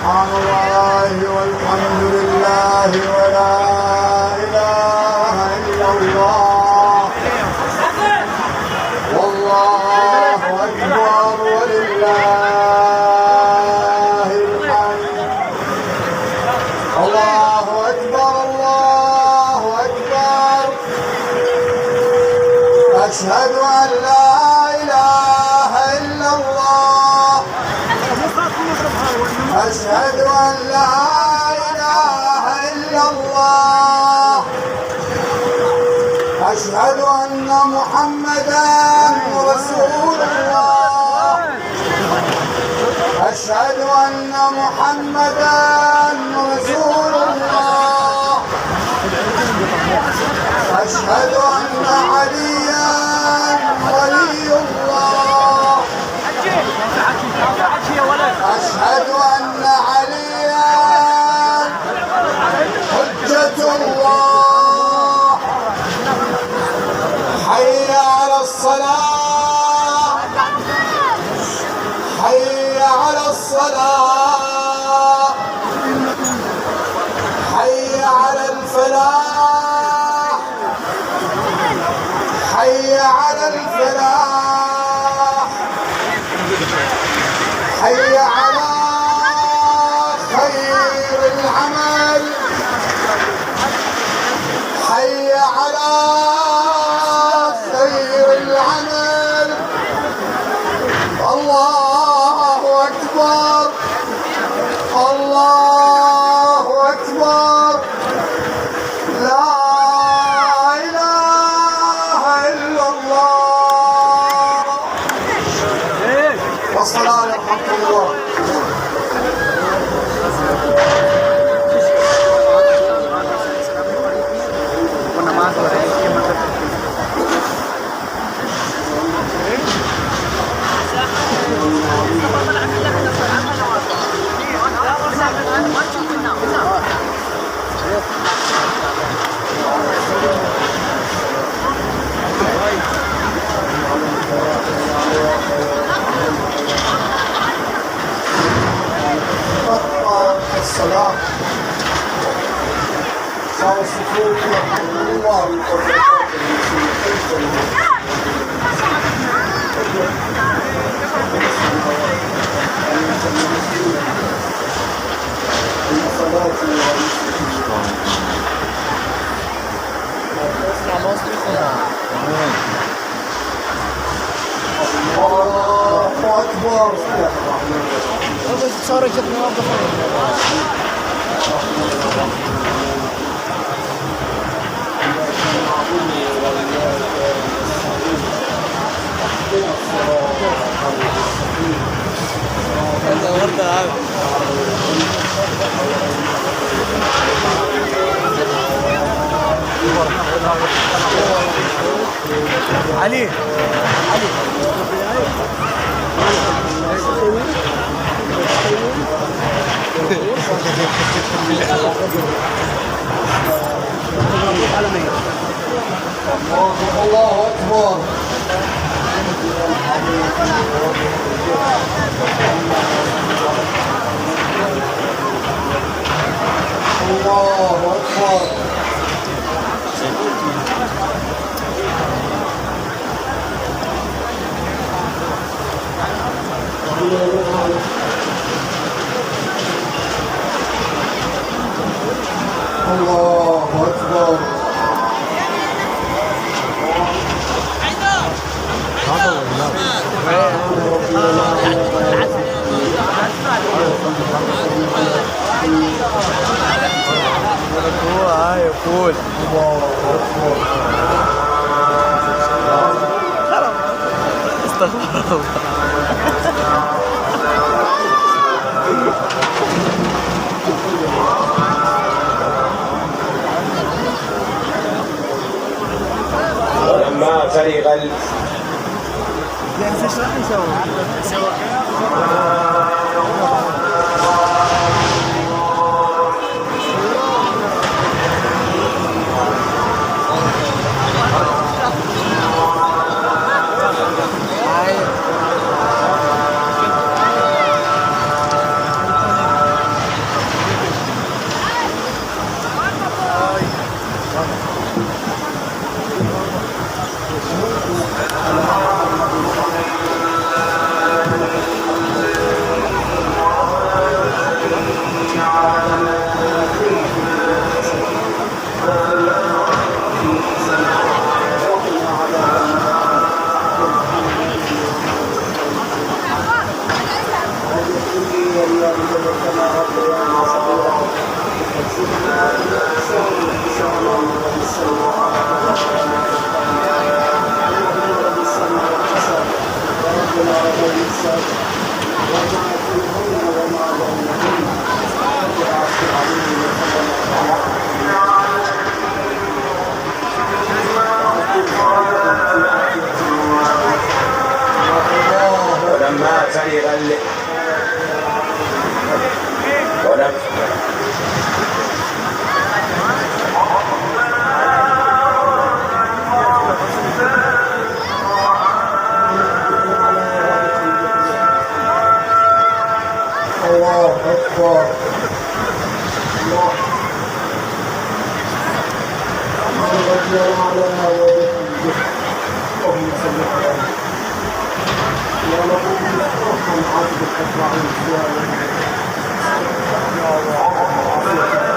سبحان الله والحمد لله ولا إله إلا الله والله أكبر ولله الحمد. الله أكبر الله أكبر. أشهد أن لا إله إلا الله. أشهد أن لا إله إلا الله. أشهد أن محمدًا رسول الله. أشهد أن محمدًا رسول الله. أشهد أن عليًا ولي الله. أشهد أن عليًا حجة الله. حي على الصلاة. حي على الصلاة. حي على الفلاح. حي على الفلاح. حي على خير العمل. حي على خير العمل. الله أكبر الله أكبر. لا إله إلا الله. والصلاة يرحمكم الله. الصلاة صار الصفوف يرحمكم الله. الله أكبر. صار جت موظف علي الله أكبر. الله أكبر. الله أكبر. هو يقول الله أكبر. استغفر الله. ولما فرغ يعني ايش راح نسوي؟ ولما فرغ ولم الله أكبر الله أكبر على وجهه اللهم صل على يا رب ارحم عبدك اجمعين يا رب